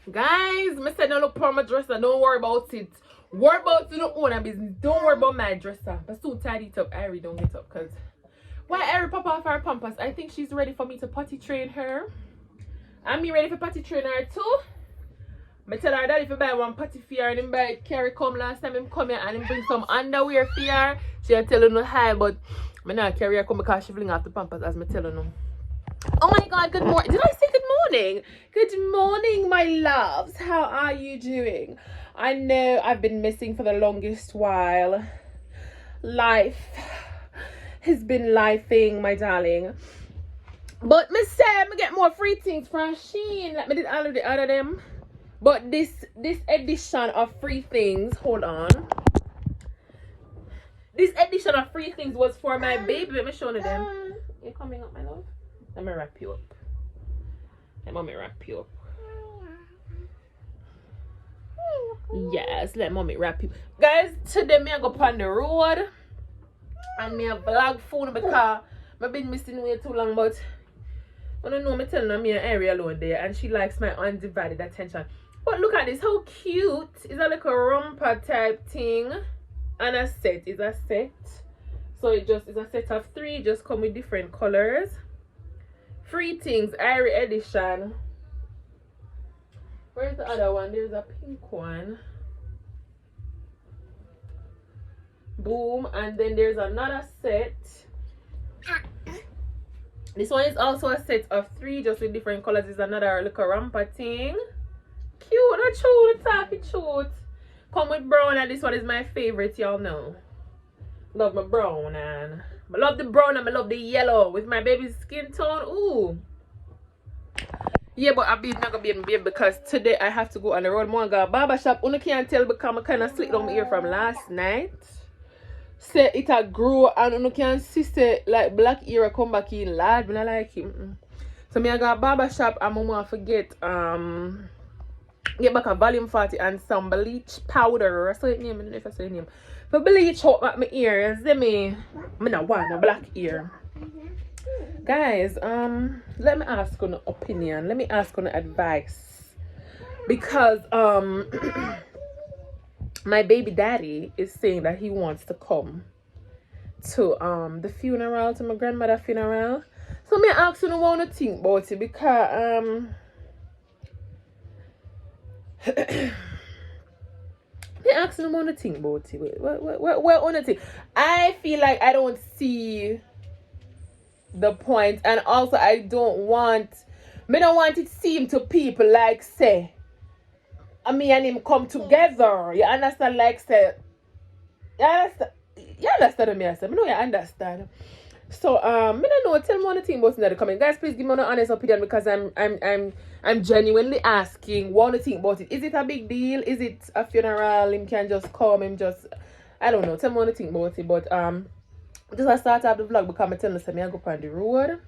Guys, I said no look for my dresser. Don't worry about it. Worry about your own business. Don't worry about my dresser. But soon tidy it up. Ari don't get up because why Ari pop off her pampers? I think she's ready for me to potty train her. And me ready for potty train her too. I tell her that if I buy one potty for her and him buy carry come last time him come here and him bring some underwear for her. She tell her no hi, but I not carry her come because she fling off the pampers as I tell her no. Oh my god, good morning. Did I say good morning? Good morning, my loves. How are you doing? I know I've been missing for the longest while. Life has been lifing, my darling. But me say me get more free things from Shein. Like me did all of the other them. But this edition of free things, hold on. This edition of free things was for my baby. Let me show you them. You coming up, my love? Let me wrap you up. Let mommy wrap you up. Yes, let mommy wrap you. Guys, today me I go on the road and me a vlog phone because I've been missing way too long, but I don't know, me telling her me an area alone there and she likes my undivided attention. But look at this, how cute. It's a like a romper type thing. And a set. It's a set. So it's a set of 3, just come with different colors. Free things, Irie edition. Where's the other one? There's a pink one. Boom. And then there's another set. This one is also a set of 3, just with different colors. It's another little romper thing. Cute, not cute, taffy cute. Come with brown, and this one is my favorite, y'all know. Love my brown, and I love the brown and I love the yellow with my baby's skin tone. Ooh. Yeah, but I'm not gonna be able to because today I have to go on the road. I'm go barber shop. You can't tell because I kind of slit down my ear from last night. Say it a grow and you can see say like black ear come back in lad. But I like him. So me I go barber shop and I want to get back a volume 40 and some bleach powder. I saw it name. I don't know if I say the name. But bleach out my ears. See me. I don't want a black ear. Guys, let me ask you an opinion. Let me ask you an advice. Because my baby daddy is saying that he wants to come to the funeral, to my grandmother's funeral. So me ask you what you think about it because me ask you what you think about it. What you think? I feel like I don't see the point, and also I don't want it to seem to people like say me and him come together. You understand? Like say you understand what I say? I know you understand. So I don't know, tell me one thing about in the comment. Guys, please give me an honest opinion because I'm genuinely asking what you think about it. Is it a big deal? Is it a funeral? Him can just come, him just I don't know. Tell me what you think about it. But just I start off the vlog because I tell you me I go on the road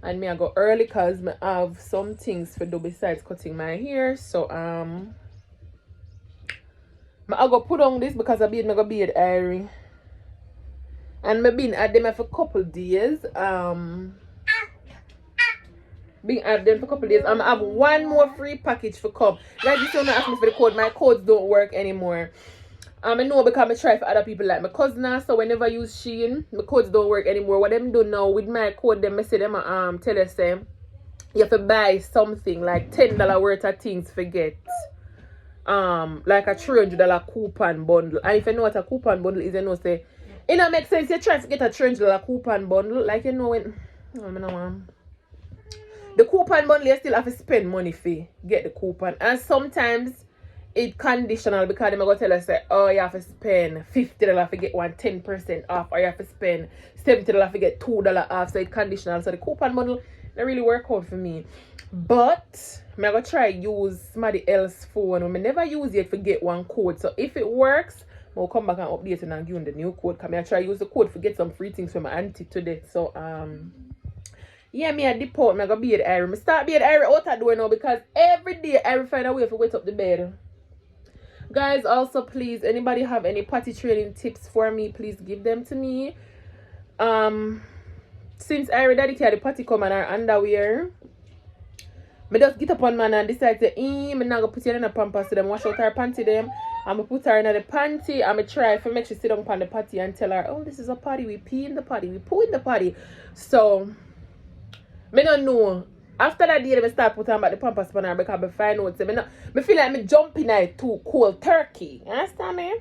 and me I go early because I have some things to do besides cutting my hair. So I go put on this because I go beard Irie. And I've been at them for a couple days. Been at them for a couple days. I have one more free package for come. Guys, this don't ask me for the code. My codes don't work anymore. I know because I try for other people like my cousin, so whenever I use Shein, my codes don't work anymore. What them do now with my code, them I say them tell us you have to buy something like $10 worth of things for get like a $300 coupon bundle. And if you know what a coupon bundle is, you know say it don't make sense. You try to get a $300 coupon bundle, like you know when the coupon bundle you still have to spend money for get the coupon, and sometimes it's conditional because they're going to tell us that, oh, you have to spend $50 to get 10% off, or you have to spend $70 to get $2 off. So it's conditional. So the coupon bundle they really work out for me. But I'm going to try use somebody else's phone. I never use it to get one code. So if it works, I'll come back and update it and give you the new code. Because I try use the code to get some free things from my auntie today. So yeah, me at the pot, I'm going to be at Irie. I start being at Irie out of door now because every day I find a way to wet up the bed. Guys, also please, anybody have any potty training tips for me, please give them to me. Since I already dedicated the potty come and our underwear, I just get up on man and decide to I'm not gonna put her in a pampers to them, wash out her panty them. I'm gonna put her in the panty. I'm gonna try to make she sit down on the potty and tell her, oh, this is a potty. We pee in the potty. We poo in the potty. So, I don't know. After that day, I start putting back the pampers on her because I find out. So I feel like I'm jumping at too cold turkey. You understand me?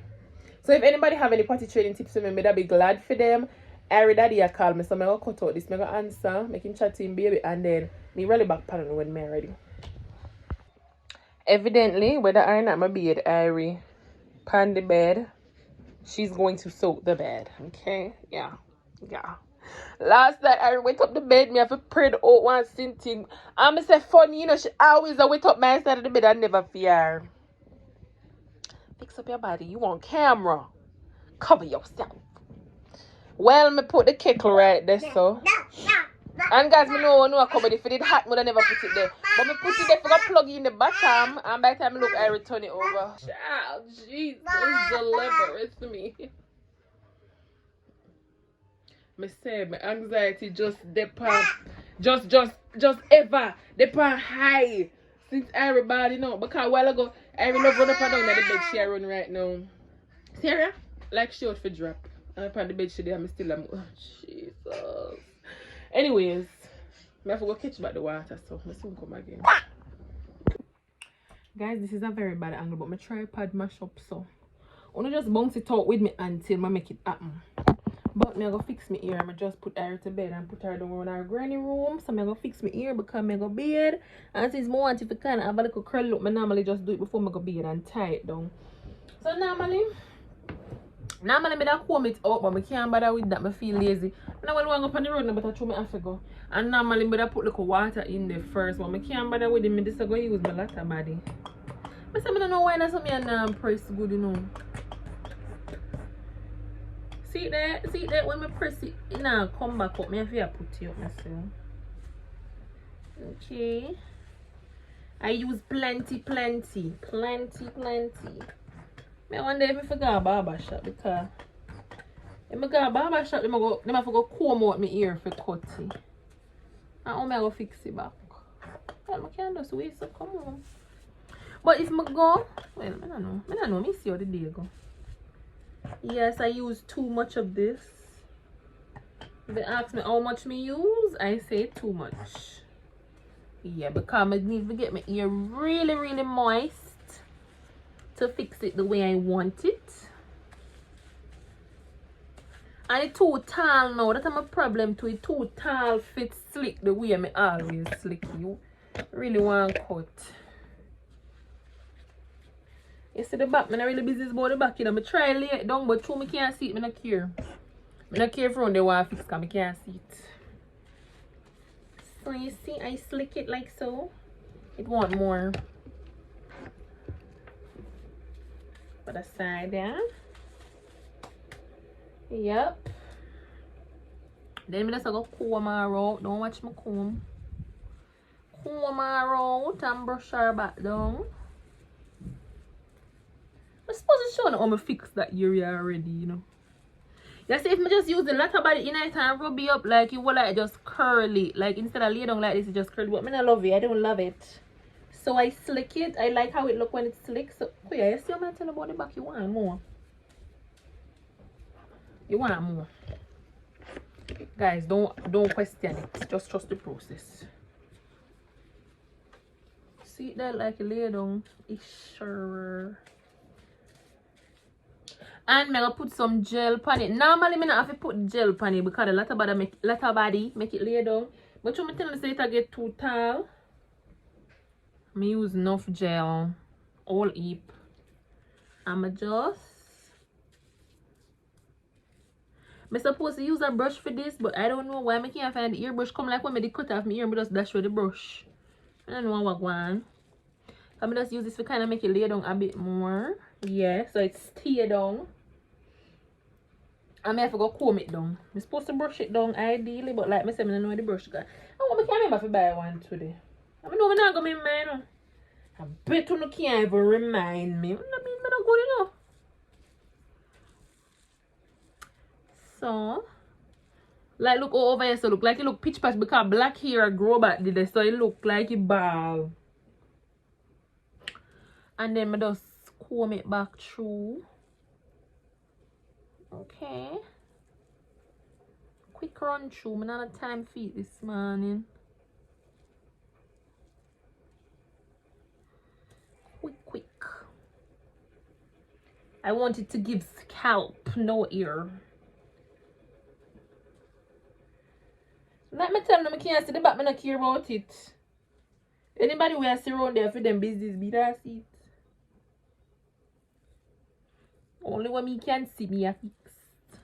So if anybody have any potty training tips for me, I'd be glad for them. Every daddy I call me, so I'm going to cut out this. I'm going to answer, make him chat to him, baby, and then me really back panel when I'm ready. Evidently, whether or not my bed, Irie, pan the bed, she's going to soak the bed. Okay? Yeah. Last night I went up the bed, me have to pray the out one thing. I'm say funny, you know, she always went up my side of the bed and never fear. Fix up your body, you want camera. Cover yourself. Well, me put the kettle right there, so. And guys, me know I covered it. If it did hot, I never put it there. But me put it there for the plug in the bottom, and by the time I look, I return it over. Child, Jesus, deliver it to me. Me say my anxiety just depend, just ever depend high since everybody know. Because a while ago, I love run up and down at the bed she run right now. Sarah, like she out for drop. And up on the bed she there, I'm still oh, Jesus. Anyways, I have to go catch back the water, so I soon come again. Guys, this is a very bad angle, but my tripod mash up, so I want to just bounce it out with me until I make it happen. But me I go fix my ear. I just put her to bed and put her down in our granny room. So I go fix my ear because I go bed. And since I want if I can have a little curl look, I normally just do it before I go bed and tie it down. So normally I don't comb it out, but I can't bother with that. I feel lazy. And I will go up on the road, but I try me have to go. And normally I put little water in there first, but I can't bother with it. I just go use my latter body. I say I don't know why that's something and press good, you know. See that when I press it, it now come back up. I have to put it up myself. Okay. I use plenty. I wonder if I forgot a barber shop because if I go a barber shop, I have to go comb out my ear for cut it. And how I go fix it back? Well, I can't just waste it, come on. But if I go, well, I don't know. Me see how the day go. Yes, I use too much of this. If they ask me how much me use, I say too much. Yeah, because I need to get my ear really moist to fix it the way I want it. And it's too tall now. That's my problem too. It's too tall, fit, slick the way I always slick you. Really want cut. You see the back, I'm not really busy about the back, you know. I try to lay it down, but through I can't see it, I don't care. I don't care from the want to fix because I can't see it. So you see, I slick it like so. It want more. For the side there. Yep. Then I just go comb her out. Don't watch my comb. Comb her out and brush her back down. I'm supposed to show how I fix that area already, you know. You see, if I just use the latter body in it and rub it up, like you will like just curl it. Like instead of lay down like this, you just curl it. But I don't love it. I don't love it. So I slick it. I like how it look when it's slick. So oh yeah, you see what I'm telling about the back? You want more. You want more. Guys, don't question it. Just trust the process. See it there like you lay down. It's sure. And I'm gonna put some gel on it. Normally, I not have to put gel on it because the latter body make it lay down. But you tell me say it get too tall. I use enough gel, all heap. I'm supposed to use a brush for this, but I don't know why I can't find the ear brush. Come like when I cut off my ear, I just dash with the brush. I don't know what one. I'm just use this to kind of make it lay down a bit more. Yeah, so it's stay down. I may have to go comb it down. I'm supposed to brush it down ideally, but like I said, I don't know where the brush got. I can't remember if I buy one today. I know I'm not going to remember. I bet you can't even remind me. That means I'm not good enough. So, Like look over here, so look like it look pitch patch because black hair grow back there, so it look like it bald. And then I just comb it back through. Okay. Quick run through. I don't have time for it this morning. Quick. I want it to give scalp, no ear. Let me tell them I can't see the back, I don't care about it. Anybody who I see around there for them business, be that's it. Only when me can see me a fixed.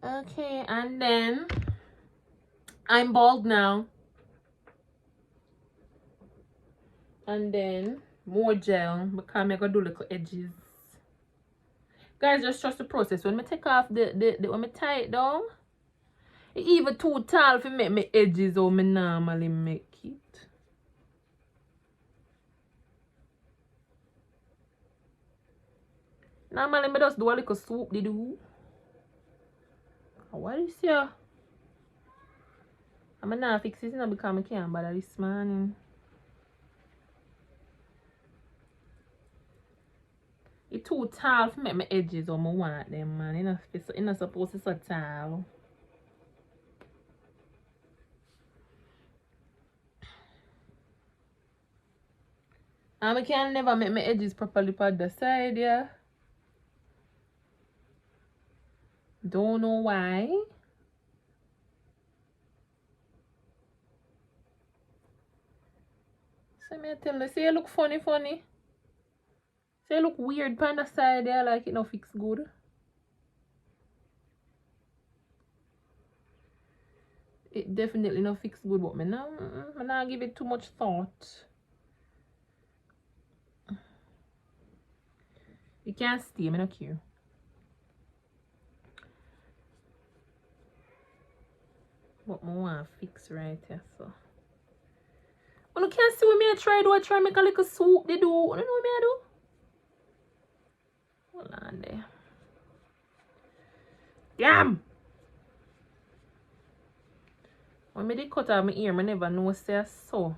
Okay, and then I'm bald now. And then more gel because I'm gonna do little edges. Guys, just trust the process. When I take off when I tie it down, it's even too tall for make my edges how I normally make it. Normally I just do a little swoop they do. What is here? I'm gonna fix this now because I can't bother this morning. It's too tall to make my edges or I want them, man. It's not supposed to be so tall. And I can never make my edges properly on the side, yeah. Don't know why. So me tell you, say it look funny. Say it look weird on the side there, like it no fix good. It definitely no fix good, but me now give it too much thought. It can't stay, me not care. But I want to fix right here, so. Well, you can't see what me I try do. I try make a little swoop they do. You know what me I do? Hold on there. Damn! When I did cut out my ear, I never know say so.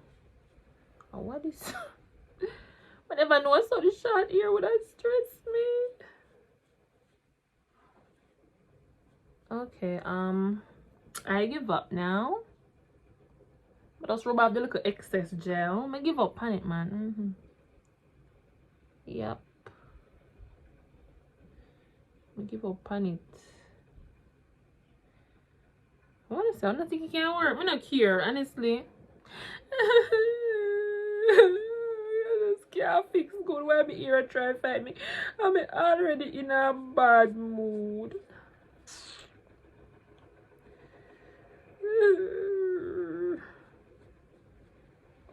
Oh, what is I never know so the short ear would that stress me. Okay, I give up now. But just rub off the little excess gel. I give up on it, man. Yep. I give up on it. Honestly, I don't think it can work. I'm not care, honestly. I just can't fix good why my ear try to fight me. I'm already in a bad mood.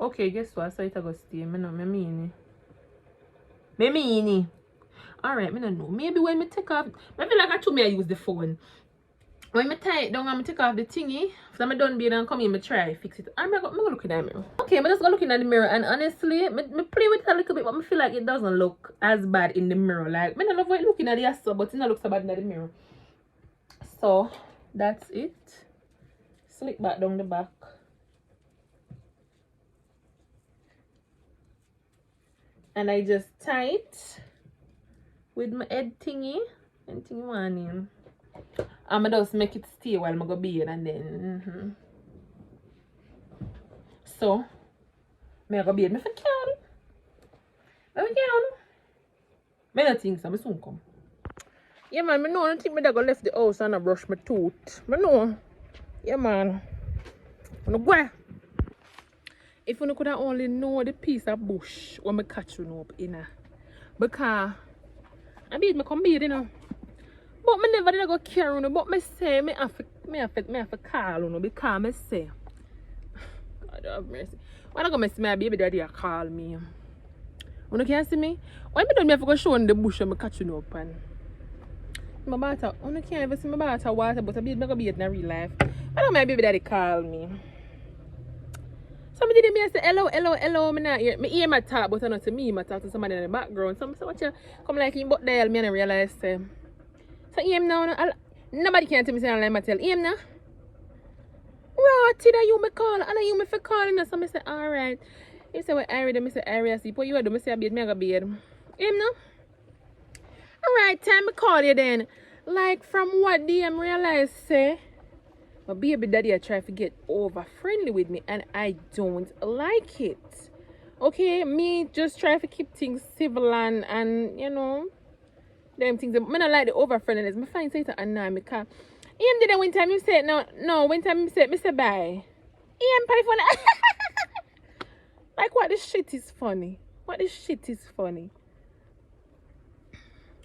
Okay, guess what? So it's going to stay. I mean it. Alright, I don't know. Maybe when I take off, I feel like I use the phone. When I tie it down and I take off the thingy, so I'm done being and come in, I try fix it. I'm going to look in the mirror. Okay, I'm just going to look in the mirror, and honestly, I play with it a little bit, but I feel like it doesn't look as bad in the mirror. Like, I don't love looking at the ass, but it doesn't look so bad in the mirror. So, that's it. Slick back down the back. And I just tie it with my head thingy and thingy one in. I'm gonna just make it stay while I'm gonna bathe and then so I'm gonna bathe me for count. I don't think so, I soon come. Yeah man, I know I don't think I left the house and I brush my tooth. I know. Yeah man. I'm gonna go. If you could only know the piece of bush when I catch you up in because I beat me come beat, you know. But I never did go care, you know. But I say I have to call, you know, because I say God have mercy. When I go see my baby daddy call me. You can't see me? When I have to go show in the bush and I catch you up and my daughter, you can't even see my daughter water, but I go beat in real life. I don't my baby daddy call me. Somebody did me and say hello, hello, hello. Me not hear. Me hear my talk, but not to me. I talk to somebody in the background. Some say what you come like him, but dial me and I realize. So him now. Nobody can tell me say I like my tell him now. Right, that you me call, and you me for calling us. So I say alright. He say what I read. I say I see. What you do? I say I beat me. I go beat him now. Alright, time me call you then. Like from what day I realize say. My baby daddy I try to get over friendly with me and I don't like it. Okay, me just try to keep things civil and you know them things. I don't like the over friendliness. I find it annoy me because him did one time you said no one time you said Mr. Bye. Him probably funny. Like what this shit is funny. What this shit is funny.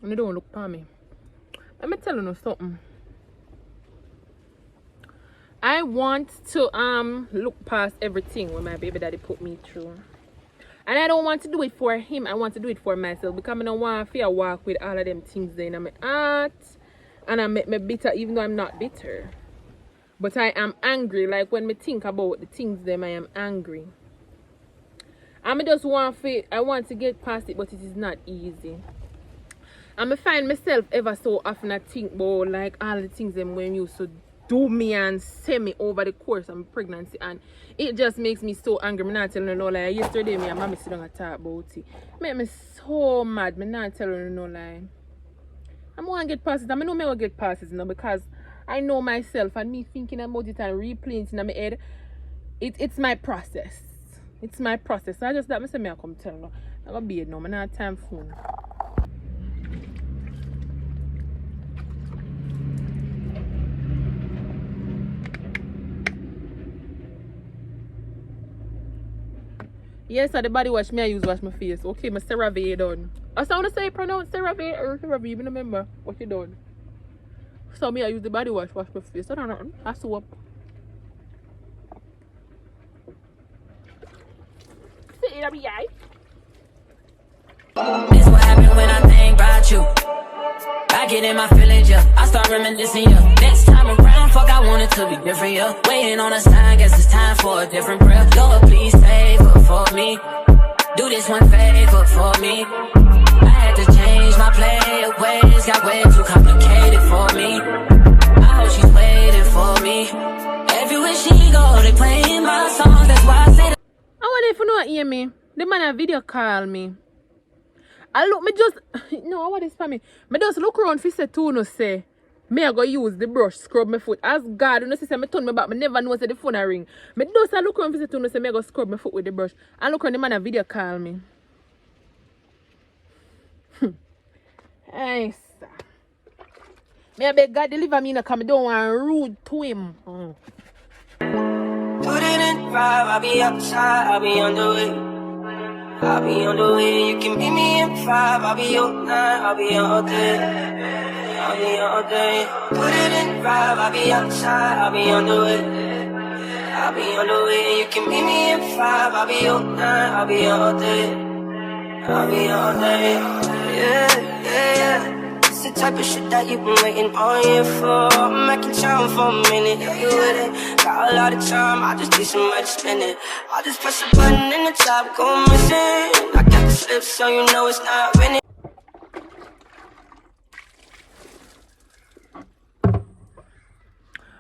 And they don't look for me. Let me tell you something. I want to look past everything when my baby daddy put me through. And I don't want to do it for him. I want to do it for myself because I don't want to walk with all of them things in my heart. And I make me bitter even though I'm not bitter. But I am angry. Like when I think about the things them, I am angry. And I want to get past it, but it is not easy. And I find myself ever so often I think about like all the things them when you so do me and say me over the course of my pregnancy, and it just makes me so angry. I'm not telling you no lie. Yesterday me and mommy sit down and talk about it. Make me so mad. I'm not telling you no lie. I'm going to get past it. I know I'm going to get past it now because I know myself and me thinking about it and replaying it in my head. It's my process. It's my process. So I just that me say me I come tell you. I'm going to be it now. I'm not time for it. Yes, so the body wash me I use wash my face. Okay, my CeraVe done. I want to say pronounce CeraVe or CeraVe, even remember what you done. So me I use the body wash my face. I don't know. I soap. See it, be I. This what happened when I think about you. I get in my feelings, yeah. I start reminiscing, yeah. Next time around, fuck, I want it to be different, yeah. Waiting on a sign, guess it's time for a different breath. Lord, please favor for me. Do this one favor for me. I had to change my play ways, got way too complicated for me. I hope she's waiting for me. Everywhere she go, they playing my songs, that's why I say that. I want if you know hear me. The man a video call me. I look me just no what is for me. Me just look around for say to no say me I go use the brush scrub my foot. As God you know say me turn me back, me never know say the phone a ring. Me just I look around for say to no say me I go scrub my foot with the brush. I look around the man a video call me. Hey sir. Me I beg God deliver me, no come. I don't want rude to him. Put it in 5, I'll be outside, I'll be on the way. I'll be on the way, you can meet me in 5, I'll be all night, I'll be all day. I'll be all day. Put it in 5, I'll be outside, I'll be on the way. I'll be on the way, you can meet me in 5, I'll be all night, I'll be all day. I'll be all day. Yeah, yeah, yeah. It's the type of shit that you've been waiting all year for. I'm making time for a minute, if you with it. Got a lot of time, I just need some money to spend it. I'll just press a button in the top, go missing. I got the slip so you know it's not winning.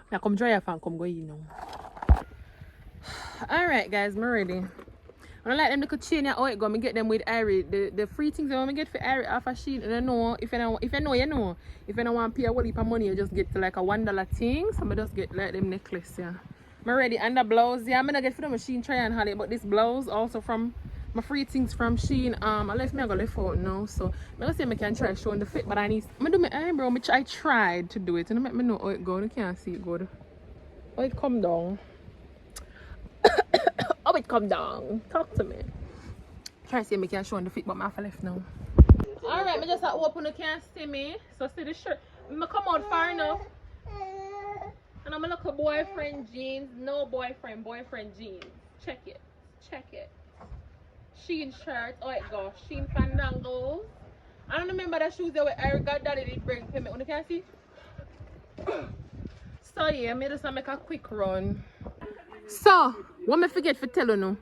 Now come dry your fan, come go in now. Alright guys, I'm ready. I don't like them little chain how it go. I get them with Irie. The free things I want to get for Irie off a sheet. And I know if you know, you know. If I don't want to pay a whole heap of money, you just get like a $1 thing. So I just get like them necklace, yeah. I'm ready. And the blouse, yeah, I'm gonna get for the machine try and haul it. But this blouse also from my free things from Shein. Unless me I go left out now. So I'm gonna say I can try showing the fit, but I do my eyebrow. I tried to do it and make me know how it go. You can't see it good. Oh, it come down. Oh, it come down. Talk to me. Try to see if I can show the fit, but my left now. Alright, I just open, you can't see me. So see the shirt. I'm come out far enough. And I'm gonna look at boyfriend jeans. No boyfriend jeans. Check it. Check it. Shein shirt. Oh it goes. Shein fandangles. I don't remember the shoes that were Eric got daddy did bring for me. You can see? So yeah, I just make a quick run. So, what me forget for tell you now?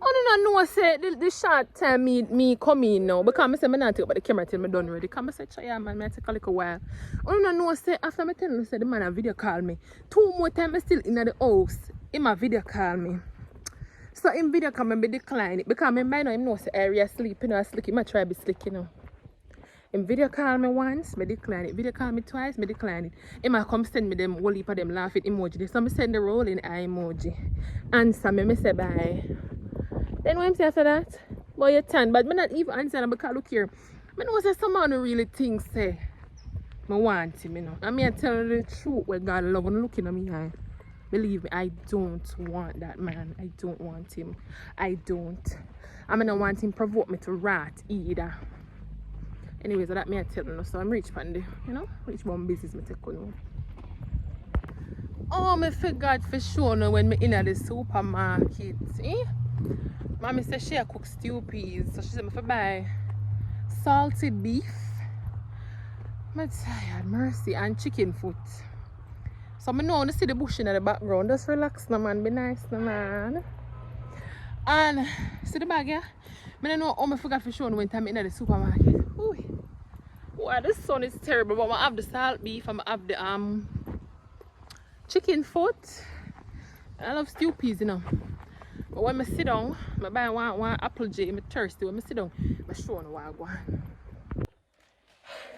I don't know say the short time me come in now because I say I not take about the camera till me done ready. Because I say yeah man, I take a little while. I don't know say after me tell you say the man a video call me. 2 more time I still in the house. Him a video call me. So in video call me decline it because I know him know say area sleep, you know, I sleep. He might try be slick, you know. In video call me once, me decline it. Video call me twice, me decline it. He might come send me them whole heap of them laughing emoji. So I send the rolling eye emoji. Answer me say bye. Then when I say after that, boy you tan, but me not even answer because look here. I know say someone who really thinks say I want him, you know. I mean I tell you the truth where God love and looking at me eye. Believe me, I don't want that man. I don't want him. I don't. I mean I want him provoke me to rat either. Anyways, that me I tell you, so I'm rich pandy, you know? Rich one business me take on. Oh, me forgot for sure now when me in at the supermarket. Mommy said she cook stew peas, so she said me for buy salted beef. I'm tired, mercy, and chicken foot. So I know I see the bush in the background. Just relax now man, be nice now man. And see the bag, yeah? I don't know how I forgot for sure when I'm in at the supermarket. Ooh. Wow, the sun is terrible, but I have the salt beef and I have the chicken foot. I love stew peas, you know. But when I sit down, I buy one apple J, I'm thirsty. When I sit down, I show you what I want.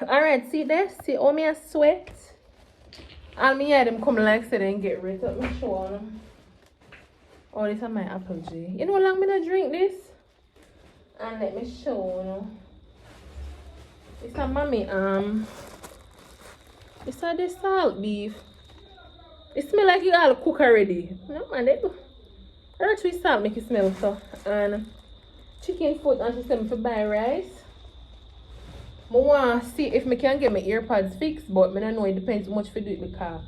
Alright, see this? See how me I sweat? All me hear them come like say and get rid of me show them. Oh, this is my apple J. You know how long I drink this? And let me show you. It's a mommy it's a the salt beef. It smell like you all cook already. No man, they do. Earth with salt make it smell so. And chicken foot and she said me to buy rice. I want to see if I can get my earpods fixed, but I don't know, it depends how much for do it because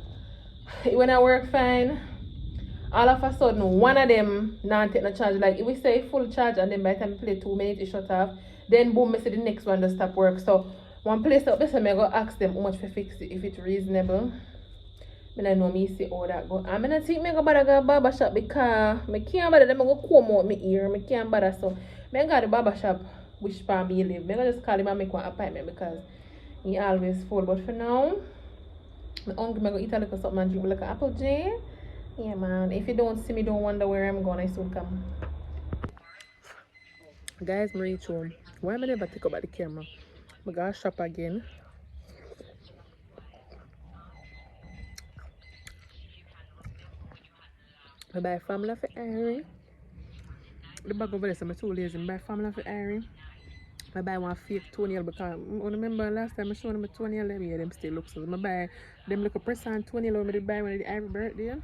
when I work fine, all of a sudden one of them not take no charge. Like if we say full charge and then by the time I play 2 minutes it shut off, then boom, I see the next one does stop work. So one place up there, so I go ask them how much for fix it if it's reasonable. I don't know me see how that go. I'm gonna think I go bother go barber shop because I can't bother them go comb out my ear. I can't bother, so I got the barber shop which part me live. I just call him and make one appointment because he always full. But for now, I'm hungry. I go eat a little something and drink like an apple J. Yeah man, if you don't see me, don't wonder where I'm going. I soon come. Guys, I reach home. Why am I never take up the camera? I gotta shop again. I buy formula for Irene. The bag over there, so I'm too lazy. I buy formula for Irene. I buy one fake toenail because I remember last time I showed them a toenail, them still look so. I buy them little press-on toenail. I buy one of the Ivy birthday.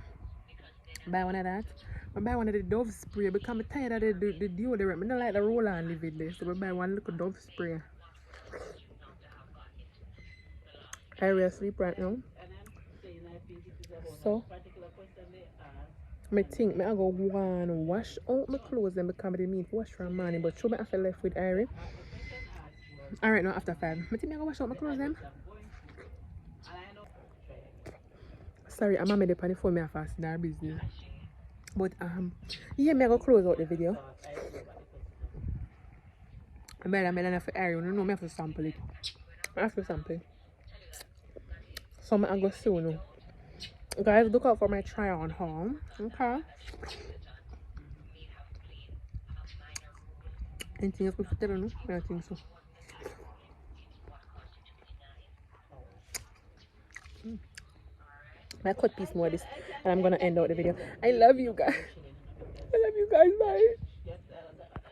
Buy one of that. I buy one of the Dove spray because I'm tired of the deodorant. I don't like the roll-on livid there, so I buy one little Dove spray. I really sleep right now. So I think I go want to wash out my clothes and because I didn't mean to wash from morning, but show me after left with Irene. Alright, now after 5. I think I go wash out my clothes then. Sorry, I'm made up on the phone, I fast in our business. But yeah, I go close out the video. I made enough for Irene. I know I have to sample it. I have to sample it. So I'm go soon. Guys, look out for my try on haul. Okay. Anything else we put there? No? I don't think so. I cut piece more of this and I'm gonna end out the video. I love you guys. I love you guys. Bye.